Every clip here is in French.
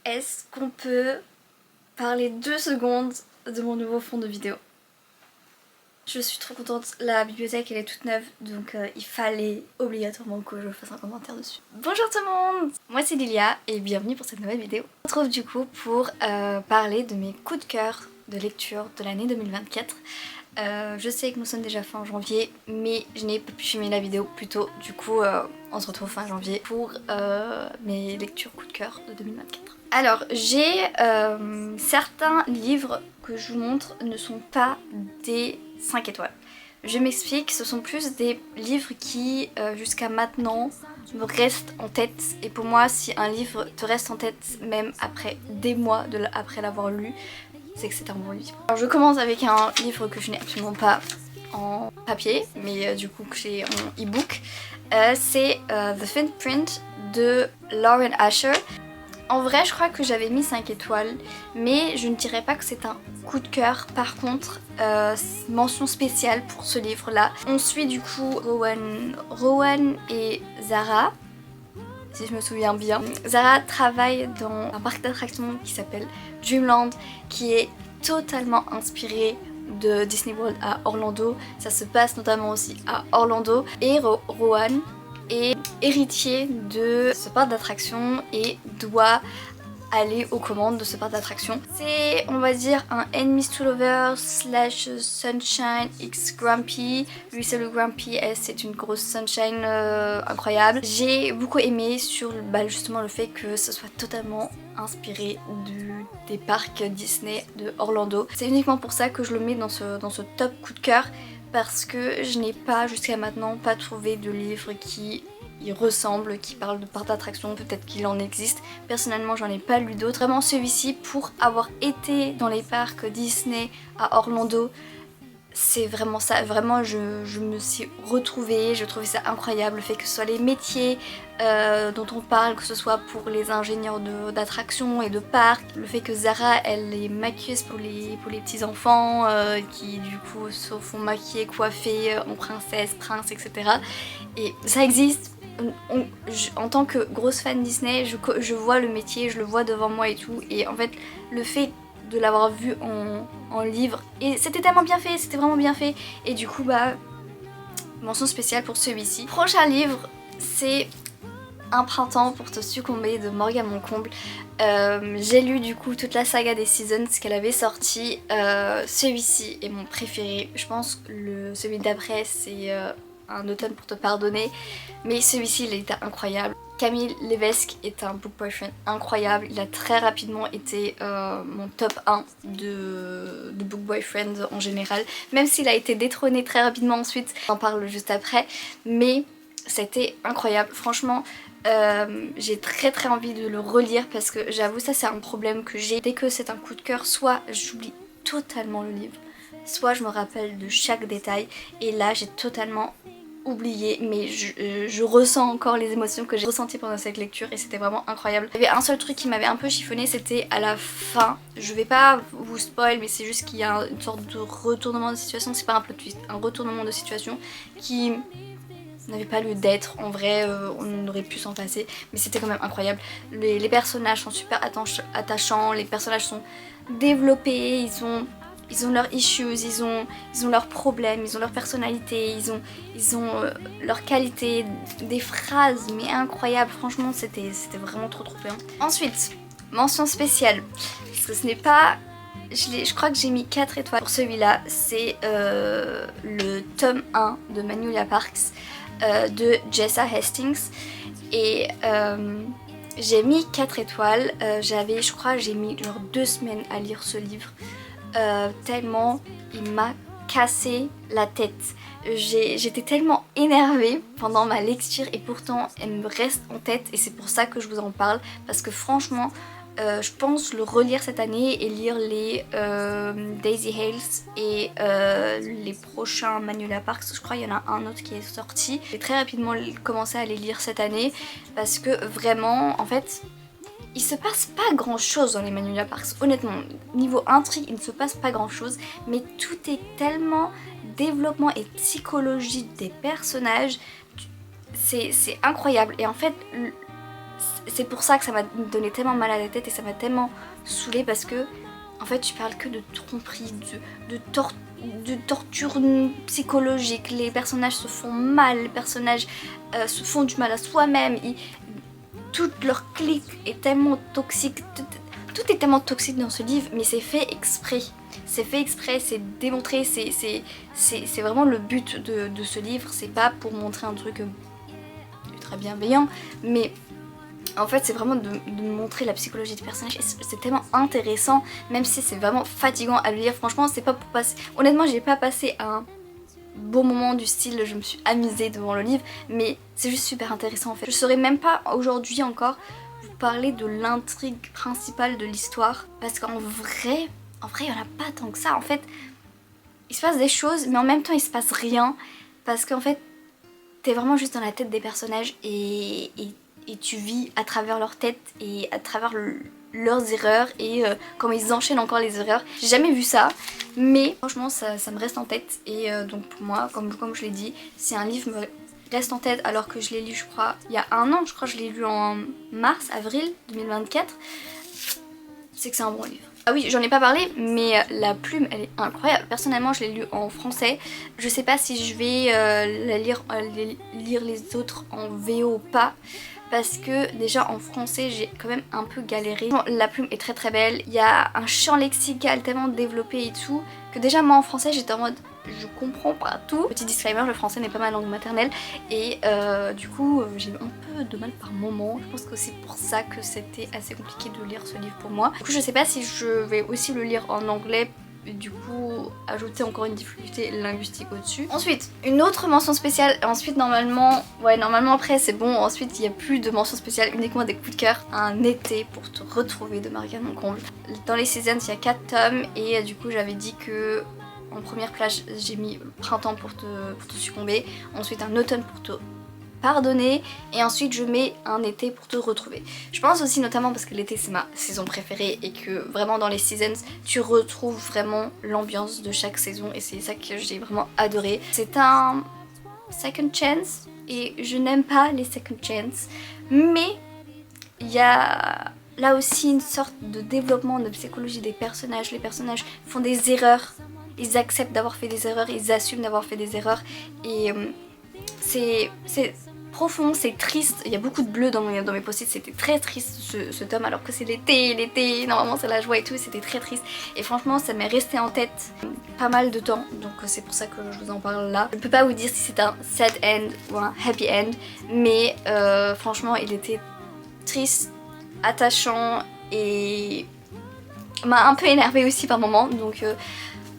est-ce qu'on peut parler 2 secondes de mon nouveau fond de vidéo? Je suis trop contente, la bibliothèque elle est toute neuve donc il fallait obligatoirement que je fasse un commentaire dessus. Bonjour tout le monde, moi c'est Lilia et bienvenue pour cette nouvelle vidéo. On se retrouve du coup pour parler de mes coups de cœur de lecture de l'année 2024. Je sais que nous sommes déjà fin janvier mais je n'ai pas pu filmer la vidéo plus tôt, du coup on se retrouve fin janvier pour mes lectures coup de cœur de 2024. Alors j'ai certains livres que je vous montre ne sont pas des 5 étoiles. Je m'explique, ce sont plus des livres qui jusqu'à maintenant me restent en tête, et pour moi si un livre te reste en tête même après des mois après l'avoir lu, c'est que c'est un bon livre. Alors je commence avec un livre que je n'ai absolument pas en papier mais du coup que j'ai en e-book. C'est The Thin Print de Lauren Asher. En vrai je crois que j'avais mis 5 étoiles mais je ne dirais pas que c'est un coup de cœur. Par contre mention spéciale pour ce livre là. On suit du coup Rowan et Zara, si je me souviens bien. Zara travaille dans un parc d'attractions qui s'appelle Dreamland, qui est totalement inspiré de Disney World à Orlando. Ça se passe notamment aussi à Orlando. Et Rowan est héritier de ce parc d'attractions et doit aller aux commandes de ce parc d'attractions. C'est, on va dire, un enemies to lovers slash sunshine x grumpy. Lui c'est le grumpy, elle c'est une grosse sunshine incroyable. J'ai beaucoup aimé sur justement le fait que ce soit totalement inspiré des parcs Disney de Orlando. C'est uniquement pour ça que je le mets dans ce top coup de cœur, parce que je n'ai pas jusqu'à maintenant pas trouvé de livre qui y ressemble, qui parle de parcs d'attraction. Peut-être qu'il en existe, personnellement j'en ai pas lu d'autres. Vraiment celui-ci, pour avoir été dans les parcs Disney à Orlando, c'est vraiment ça, vraiment je me suis retrouvée, je trouvais ça incroyable, le fait que ce soit les métiers dont on parle, que ce soit pour les ingénieurs d'attractions et de parcs, le fait que Zara elle est maquilleuse pour les petits enfants qui du coup se font maquiller, coiffer en princesse, prince, etc. Et ça existe. En tant que grosse fan Disney, je vois le métier, je le vois devant moi et tout, et en fait le fait de l'avoir vu en livre, et c'était tellement bien fait, c'était vraiment bien fait, et du coup mention spéciale pour celui-ci. Prochain livre, c'est Un printemps pour te succomber de Morgane Moncomble. J'ai lu du coup toute la saga des Seasons qu'elle avait sorti. Celui-ci est mon préféré, je pense que celui d'après c'est Un automne pour te pardonner, mais celui-ci il était incroyable. Camille Levesque est un book boyfriend incroyable, il a très rapidement été mon top 1 de book boyfriend en général, même s'il a été détrôné très rapidement ensuite, j'en parle juste après, mais c'était incroyable, franchement. J'ai très envie de le relire parce que j'avoue ça c'est un problème que j'ai. Dès que c'est un coup de cœur, soit j'oublie totalement le livre, soit je me rappelle de chaque détail, et là j'ai totalement oublié, mais je ressens encore les émotions que j'ai ressenties pendant cette lecture et c'était vraiment incroyable. Il y avait un seul truc qui m'avait un peu chiffonné, c'était à la fin. Je vais pas vous spoil, mais c'est juste qu'il y a une sorte de retournement de situation, c'est pas un plot twist, un retournement de situation qui n'avait pas lieu d'être. En vrai on aurait pu s'en passer, mais c'était quand même incroyable. Les personnages sont super attachants, les personnages sont développés, ils ont leurs issues, ils ont leurs problèmes, ils ont leur personnalité, ils ont leurs qualités, des phrases mais incroyables, franchement c'était vraiment trop bien. Ensuite, mention spéciale, parce que ce n'est pas... Je crois que j'ai mis 4 étoiles pour celui-là, c'est le tome 1 de Magnolia Parks de Jessa Hastings, et j'ai mis 4 étoiles, je crois j'ai mis genre 2 semaines à lire ce livre. Tellement il m'a cassé la tête. J'étais tellement énervée pendant ma lecture et pourtant elle me reste en tête, et c'est pour ça que je vous en parle, parce que franchement je pense le relire cette année et lire les Daisy Hales et les prochains Magnolia Parks. Je crois qu'il y en a un autre qui est sorti. J'ai très rapidement commencé à les lire cette année parce que vraiment en fait il se passe pas grand chose dans les Magnolia Parks, honnêtement. Niveau intrigue, il ne se passe pas grand chose, mais tout est tellement développement et psychologie des personnages, c'est incroyable. Et en fait, c'est pour ça que ça m'a donné tellement mal à la tête et ça m'a tellement saoulée parce que en fait tu parles que de tromperie, de torture psychologique, les personnages se font mal, les personnages se font du mal à soi-même, toute leur clique est tellement toxique, tout est tellement toxique dans ce livre, mais c'est fait exprès. C'est fait exprès, c'est démontré, c'est vraiment le but de ce livre, c'est pas pour montrer un truc ultra bienveillant, mais en fait c'est vraiment de montrer la psychologie des personnages et c'est tellement intéressant, même si c'est vraiment fatigant à le lire. Franchement c'est pas pour passer, honnêtement j'ai pas passé un beau moment du style je me suis amusée devant le livre, mais c'est juste super intéressant en fait. Je saurais même pas aujourd'hui encore vous parler de l'intrigue principale de l'histoire parce qu'en vrai il y en a pas tant que ça. En fait il se passe des choses mais en même temps il se passe rien parce qu'en fait t'es vraiment juste dans la tête des personnages et tu vis à travers leur tête et à travers leurs erreurs et comment ils enchaînent encore les erreurs. J'ai jamais vu ça, mais franchement ça me reste en tête et donc pour moi, comme je l'ai dit, si un livre me reste en tête alors que je l'ai lu je crois il y a un an, je crois que je l'ai lu en avril 2024, c'est que c'est un bon livre. Ah oui, j'en ai pas parlé, mais la plume elle est incroyable. Personnellement je l'ai lu en français. Je sais pas si je vais lire les autres en VO ou pas. Parce que déjà en français j'ai quand même un peu galéré. La plume est très très belle, il y a un champ lexical tellement développé et tout que déjà moi en français j'étais en mode je comprends pas tout. Petit disclaimer, le français n'est pas ma langue maternelle et du coup j'ai eu un peu de mal par moment. Je pense que c'est pour ça que c'était assez compliqué de lire ce livre pour moi. Du coup je sais pas si je vais aussi le lire en anglais, du coup ajouter encore une difficulté linguistique au-dessus. Ensuite une autre mention spéciale, ensuite normalement après c'est bon, ensuite il n'y a plus de mention spéciale, uniquement des coups de cœur. Un été pour te retrouver de Marianne Moncomble. Dans les seasons il y a 4 tomes et du coup j'avais dit que en première place j'ai mis printemps pour te succomber, ensuite un automne pour te pardonner et ensuite je mets un été pour te retrouver. Je pense aussi notamment parce que l'été c'est ma saison préférée et que vraiment dans les seasons tu retrouves vraiment l'ambiance de chaque saison et c'est ça que j'ai vraiment adoré. C'est un second chance et je n'aime pas les second chance, mais il y a là aussi une sorte de développement de psychologie des personnages. Les personnages font des erreurs, ils acceptent d'avoir fait des erreurs, ils assument d'avoir fait des erreurs et c'est profond, c'est triste. Il y a beaucoup de bleu dans mes post-it, c'était très triste ce tome alors que c'est l'été, normalement c'est la joie et tout, c'était très triste et franchement ça m'est resté en tête pas mal de temps, donc c'est pour ça que je vous en parle là. Je peux pas vous dire si c'est un sad end ou un happy end, mais franchement il était triste, attachant et m'a un peu énervé aussi par moments, donc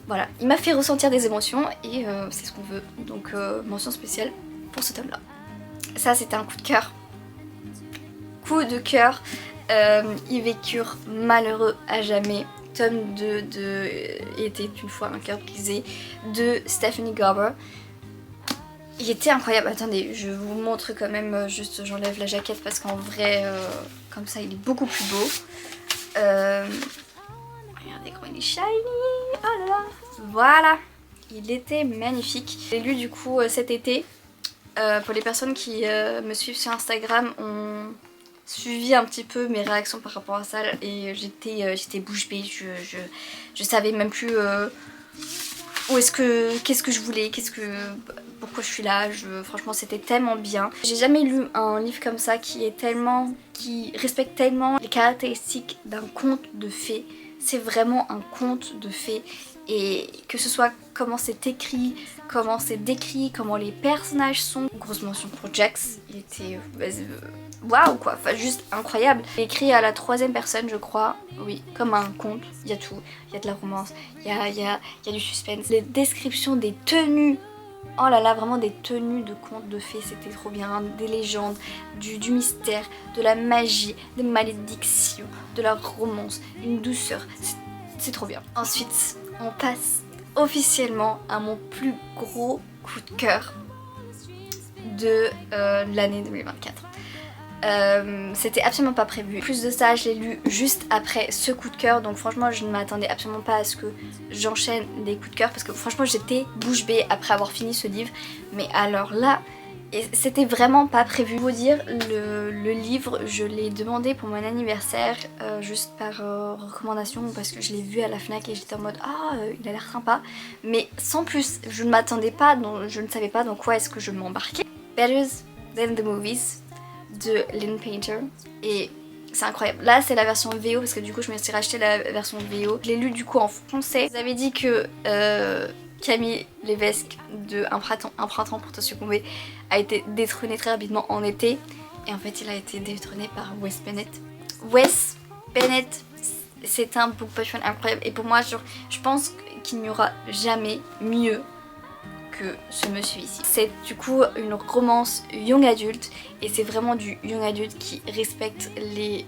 voilà, il m'a fait ressentir des émotions et c'est ce qu'on veut, donc mention spéciale pour ce tome là. Ça c'était un coup de cœur. Coup de cœur, ils vécurent malheureux à jamais. Tome 2 de était une fois un cœur brisé de Stephanie Garber. Il était incroyable. Attendez, je vous montre quand même, juste j'enlève la jaquette parce qu'en vrai, comme ça il est beaucoup plus beau. Regardez comment il est shiny. Oh là là. Voilà. Il était magnifique. J'ai lu du coup cet été. Pour les personnes qui me suivent sur Instagram ont suivi un petit peu mes réactions par rapport à ça et j'étais bouche bée, je savais même plus qu'est-ce que je voulais, pourquoi je suis là, franchement c'était tellement bien. J'ai jamais lu un livre comme ça qui respecte tellement les caractéristiques d'un conte de fées. C'est vraiment un conte de fées. Et que ce soit comment c'est écrit, comment c'est décrit, comment les personnages sont. Grosse mention pour Jax, il était waouh quoi, enfin juste incroyable. Écrit à la 3e personne je crois, oui, comme un conte, il y a tout. Il y a de la romance, il y a du suspense. Les descriptions des tenues, oh là là, vraiment des tenues de contes de fées, c'était trop bien. Des légendes, du mystère, de la magie, des malédictions, de la romance, une douceur, c'est trop bien. Ensuite, on passe officiellement à mon plus gros coup de cœur de l'année 2024. C'était absolument pas prévu. Plus de ça, je l'ai lu juste après ce coup de cœur, donc franchement je ne m'attendais absolument pas à ce que j'enchaîne des coups de cœur parce que franchement j'étais bouche bée après avoir fini ce livre. Mais alors là, Et c'était vraiment pas prévu. Pour vous dire, le livre, je l'ai demandé pour mon anniversaire, juste par recommandation, parce que je l'ai vu à la FNAC et j'étais en mode ah, il a l'air sympa. Mais sans plus, je ne m'attendais pas, je ne savais pas dans quoi est-ce que je m'embarquais. Better Than the Movies de Lynn Painter. Et c'est incroyable. Là c'est la version VO parce que du coup je me suis racheté la version VO. Je l'ai lu du coup en français. Vous avez dit que Camille Levesque de Un printemps pour te succomber a été détrôné très rapidement en été. Et en fait il a été détrôné par Wes Bennett. Wes Bennett, c'est un book boyfriend incroyable. Et pour moi je pense qu'il n'y aura jamais mieux que ce monsieur ici. C'est du coup une romance young adulte et c'est vraiment du young adulte qui respecte les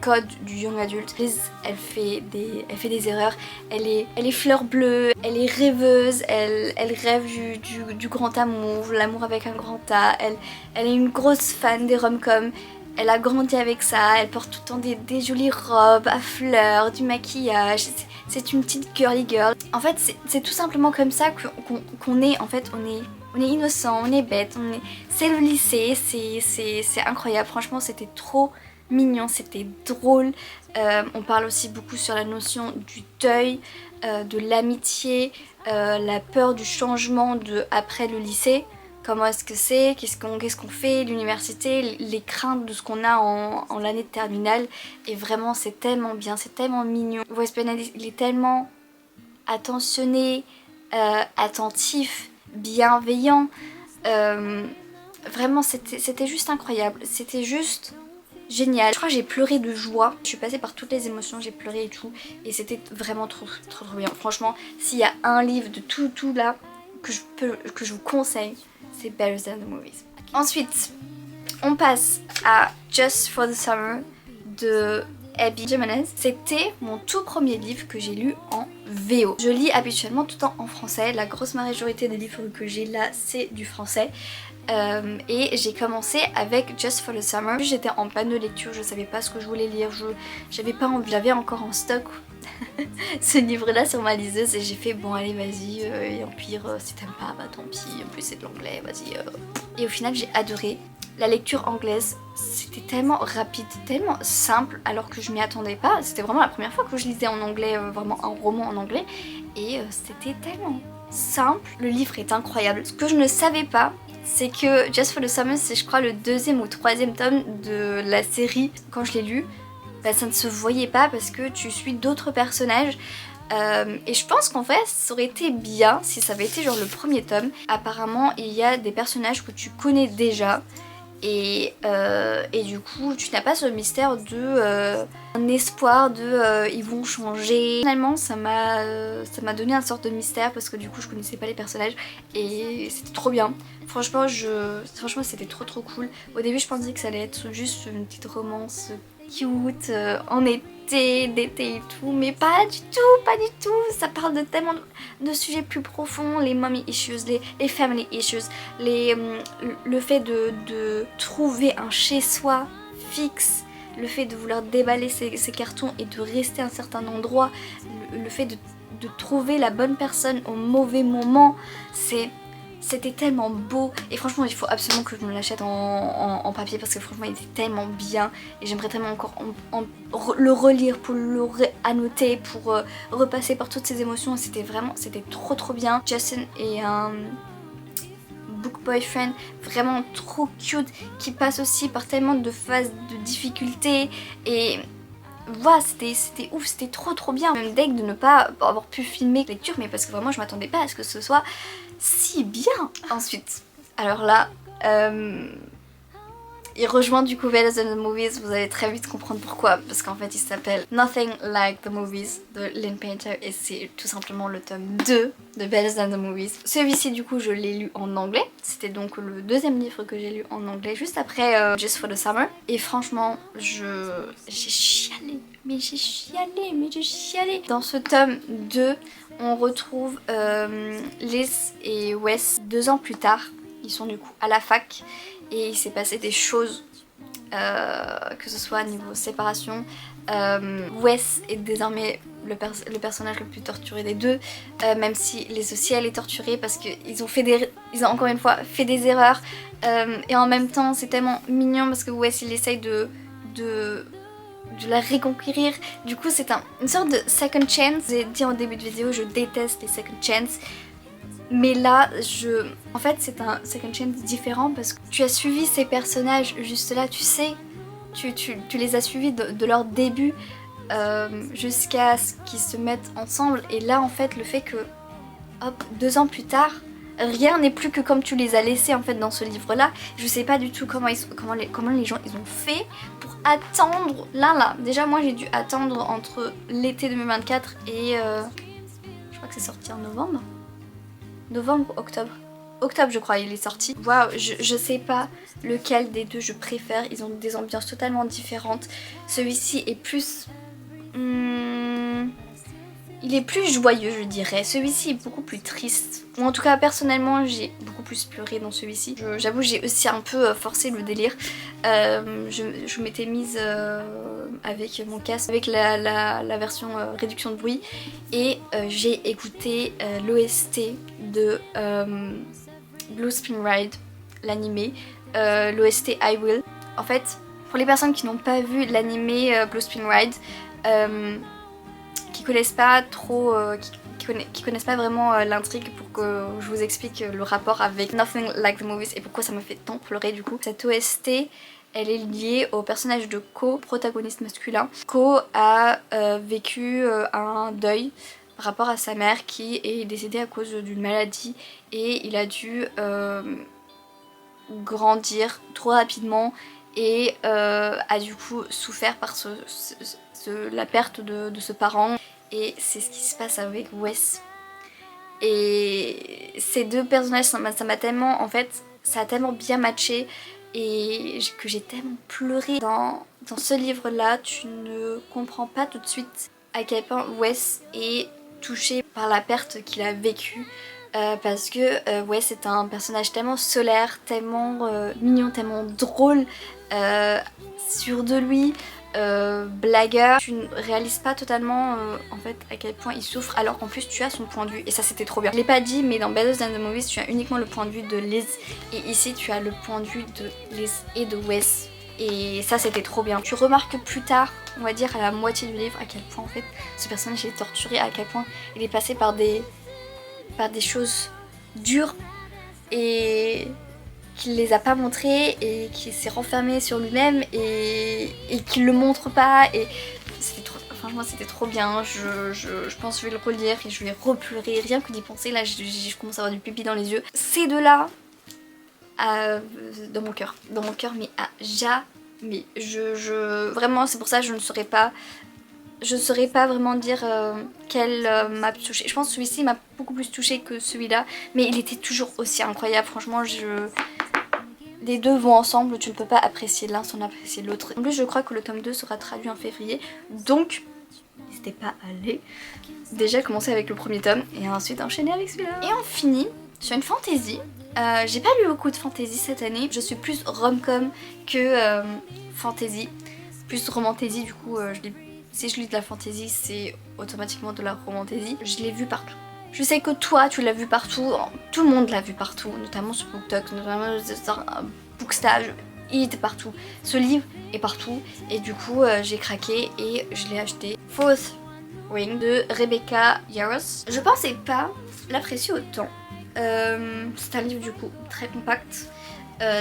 codes du young adulte. Liz, elle fait des erreurs, elle est fleur bleue, elle est rêveuse, elle rêve du grand amour, l'amour avec un grand A, elle est une grosse fan des rom-coms. Elle a grandi avec ça, elle porte tout le temps des jolies robes à fleurs, du maquillage, c'est une petite girly girl. En fait c'est tout simplement comme ça qu'on est, en fait on est innocent, on est bête, c'est le lycée, c'est incroyable, franchement c'était trop mignon, c'était drôle. On parle aussi beaucoup sur la notion du deuil, de l'amitié, la peur du changement après le lycée. Comment est-ce que c'est, qu'est-ce qu'on fait, l'université, les craintes de ce qu'on a en l'année de terminale. Et vraiment c'est tellement bien, c'est tellement mignon. Wes Bennett, il est tellement attentionné, attentif, bienveillant. Vraiment c'était juste incroyable, c'était juste génial. Je crois que j'ai pleuré de joie, je suis passée par toutes les émotions, j'ai pleuré et tout. Et c'était vraiment trop bien. Franchement, s'il y a un livre de tout là que je vous conseille, c'est Better Than the Movies. Ensuite, on passe à Just for the Summer de Abby Jimenez. C'était mon tout premier livre que j'ai lu en VO. Je lis habituellement tout le temps en français. La grosse majorité des livres que j'ai là, c'est du français. Et j'ai commencé avec Just for the Summer. J'étais en panne de lecture, je savais pas ce que je voulais lire, j'avais pas envie, j'avais encore en stock ce livre là sur ma liseuse et j'ai fait bon allez vas-y, et en pire si t'aimes pas bah tant pis, en plus c'est de l'anglais, vas-y. Et au final j'ai adoré. La lecture anglaise, c'était tellement rapide, tellement simple alors que je m'y attendais pas. C'était vraiment la première fois que je lisais en anglais, vraiment un roman en anglais. Et c'était tellement simple. Le livre est incroyable. Ce que je ne savais pas, c'est que Just for the Summer, c'est je crois le 2e ou 3e tome de la série. Quand je l'ai lu, bah, ça ne se voyait pas parce que tu suis d'autres personnages. Et je pense qu'en fait ça aurait été bien si ça avait été genre le premier tome. Apparemment il y a des personnages que tu connais déjà. Et du coup tu n'as pas ce mystère de un espoir de ils vont changer. Finalement ça m'a donné un sorte de mystère parce que du coup je connaissais pas les personnages et c'était trop bien. Franchement c'était trop cool. Au début je pensais que ça allait être juste une petite romance cute en été, d'été et tout, mais pas du tout. Ça parle de tellement de sujets plus profonds, les mommy issues, les family issues, le fait de trouver un chez-soi fixe, le fait de vouloir déballer ses cartons et de rester à un certain endroit, le fait de trouver la bonne personne au mauvais moment, c'était tellement beau et franchement il faut absolument que je me l'achète en papier parce que franchement il était tellement bien et j'aimerais tellement encore le relire pour le annoter, pour repasser par toutes ces émotions. C'était trop bien. Justin est un book boyfriend vraiment trop cute qui passe aussi par tellement de phases de difficultés et voilà, c'était ouf, c'était trop bien. Même deg de ne pas avoir pu filmer la lecture, mais parce que vraiment je m'attendais pas à ce que ce soit si bien. Ensuite, alors là, il rejoint du coup Better Than the Movies, vous allez très vite comprendre pourquoi, parce qu'en fait il s'appelle Nothing Like the Movies de Lynn Painter et c'est tout simplement le tome 2 de Better Than the Movies. Celui-ci du coup je l'ai lu en anglais, c'était donc le 2e livre que j'ai lu en anglais juste après Just for the Summer et franchement j'ai chialé. Dans ce tome 2 on retrouve Liz et Wes 2 ans plus tard, ils sont du coup à la fac. Et il s'est passé des choses, que ce soit niveau séparation. Wes est désormais le personnage le plus torturé des deux, même si Liz aussi elle est torturée parce qu'ils ont encore une fois fait des erreurs, et en même temps c'est tellement mignon parce que Wes il essaye de la reconquérir. Du coup c'est une sorte de second chance. J'ai dit en début de vidéo je déteste les second chance, mais là en fait c'est un second chance différent parce que tu as suivi ces personnages juste là, tu sais, tu les as suivis de leur début jusqu'à ce qu'ils se mettent ensemble, et là en fait le fait que hop 2 ans plus tard rien n'est plus que comme tu les as laissés en fait dans ce livre là. Je sais pas du tout comment les gens ils ont fait pour attendre là. Déjà moi j'ai dû attendre entre l'été 2024 et je crois que c'est sorti en novembre ou octobre je crois il est sorti. Waouh, je sais pas lequel des deux je préfère, ils ont des ambiances totalement différentes. Celui-ci est plus il est plus joyeux je dirais, celui-ci est beaucoup plus triste, ou en tout cas personnellement j'ai beaucoup plus pleuré dans celui-ci. J'avoue j'ai aussi un peu forcé le délire, je m'étais mise avec mon casque, avec la version réduction de bruit, et j'ai écouté l'OST de Blue Spring Ride, l'animé, l'OST I Will. En fait pour les personnes qui n'ont pas vu l'animé Blue Spring Ride, qui connaissent pas trop, qui connaissent pas vraiment l'intrigue, pour que je vous explique le rapport avec Nothing Like the Movies et pourquoi ça m'a fait tant pleurer du coup. Cette OST elle est liée au personnage de Ko, protagoniste masculin. Ko a vécu un deuil par rapport à sa mère qui est décédée à cause d'une maladie, et il a dû grandir trop rapidement et a du coup souffert par la perte de ce parent, et c'est ce qui se passe avec Wes. Et ces deux personnages ça m'a tellement, en fait ça a tellement bien matché, et que j'ai tellement pleuré. Dans ce livre là tu ne comprends pas tout de suite à quel point Wes est touché par la perte qu'il a vécue, parce que Wes est un personnage tellement solaire, tellement mignon, tellement drôle, sûr de lui, blagueur. Tu ne réalises pas totalement en fait à quel point il souffre, alors qu'en plus tu as son point de vue, et ça c'était trop bien. Je l'ai pas dit, mais dans Better Than the Movies tu as uniquement le point de vue de Liz, et ici tu as le point de vue de Liz et de Wes, et ça c'était trop bien. Tu remarques plus tard, on va dire à la moitié du livre, à quel point en fait ce personnage est torturé, à quel point il est passé par des choses dures, et qu'il les a pas montrées, et qu'il s'est renfermé sur lui-même, et qu'il le montre pas, et c'était trop, franchement c'était trop bien. Je pense que je vais le relire et je vais repleurer rien que d'y penser. Là je commence à avoir du pipi dans les yeux. Ces deux là dans mon cœur, mais à jamais. Vraiment c'est pour ça que je ne saurais pas vraiment dire quel m'a touché. Je pense que celui-ci m'a beaucoup plus touché que celui-là, mais il était toujours aussi incroyable. Franchement, les deux vont ensemble, tu ne peux pas apprécier l'un sans apprécier l'autre. En plus, je crois que le tome 2 sera traduit en février, donc n'hésitez pas à aller déjà commencer avec le premier tome et ensuite enchaîner avec celui-là. Et on finit sur une fantasy. J'ai pas lu beaucoup de fantasy cette année, je suis plus rom-com que fantasy, plus romantasy. Du coup, si je lis de la fantasy, c'est automatiquement de la romantasy. Je l'ai vu partout. Je sais que toi, tu l'as vu partout. Tout le monde l'a vu partout, notamment sur BookTok, notamment sur Bookstage. Il était partout. Ce livre est partout. Et du coup, j'ai craqué et je l'ai acheté. Fourth Wing de Rebecca Yarros. Je pensais pas l'apprécier autant. C'est un livre du coup très compact.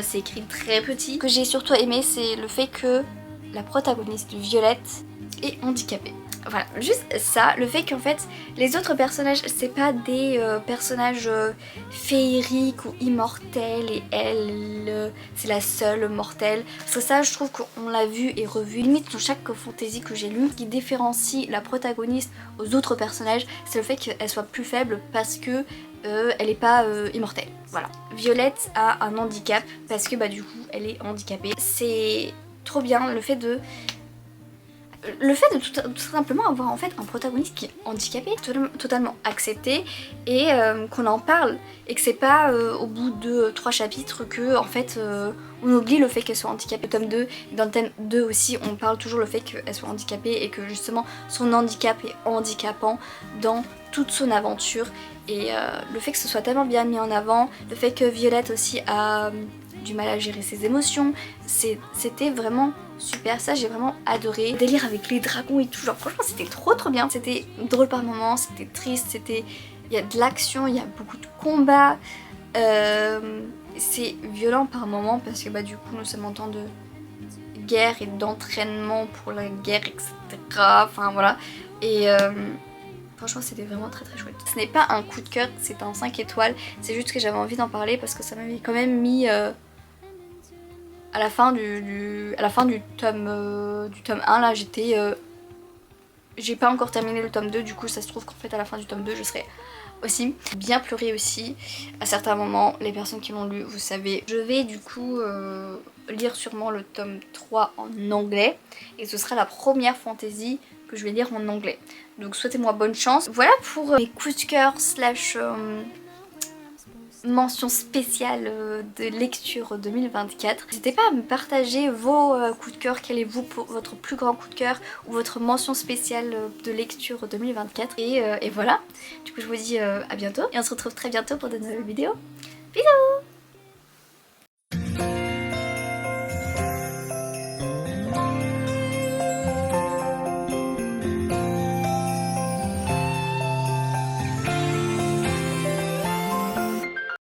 C'est écrit très petit. Ce que j'ai surtout aimé, c'est le fait que la protagoniste, Violette, est handicapée. Voilà, juste ça, le fait qu'en fait les autres personnages c'est pas des personnages féeriques ou immortels, et elle c'est la seule mortelle. Parce que ça je trouve qu'on l'a vu et revu limite dans chaque fantasy que j'ai lu. Ce qui différencie la protagoniste aux autres personnages, c'est le fait qu'elle soit plus faible parce que elle est pas immortelle. Voilà. Violette a un handicap parce que bah du coup elle est handicapée. C'est trop bien le fait de le fait de tout simplement avoir en fait un protagoniste qui est handicapé, totalement accepté et qu'on en parle et que c'est pas au bout de 3 chapitres que en fait on oublie le fait qu'elle soit handicapée. Le tome 2, dans le tome 2 aussi on parle toujours le fait qu'elle soit handicapée et que justement son handicap est handicapant dans toute son aventure et le fait que ce soit tellement bien mis en avant, le fait que Violette aussi a du mal à gérer ses émotions, c'était vraiment super, ça j'ai vraiment adoré. Le délire avec les dragons et tout, genre franchement c'était trop bien. C'était drôle par moments, c'était triste, il y a de l'action, il y a beaucoup de combats. C'est violent par moments parce que bah du coup nous sommes en temps de guerre et d'entraînement pour la guerre, etc. Enfin voilà. Et franchement c'était vraiment très chouette. Ce n'est pas un coup de cœur, c'est un 5 étoiles. C'est juste que j'avais envie d'en parler parce que ça m'avait quand même mis à la fin du tome 1 là j'étais j'ai pas encore terminé le tome 2, du coup ça se trouve qu'en fait à la fin du tome 2 je serai aussi bien pleuré aussi à certains moments. Les personnes qui l'ont lu vous savez. Je vais du coup lire sûrement le tome 3 en anglais et ce sera la première fantasy que je vais lire en anglais. Donc souhaitez-moi bonne chance. Voilà pour mes coups de cœur slash mention spéciale de lecture 2024. N'hésitez pas à me partager vos coups de cœur, quel est votre plus grand coup de cœur ou votre mention spéciale de lecture 2024. Et voilà, du coup je vous dis à bientôt et on se retrouve très bientôt pour de nouvelles vidéos. Bisous!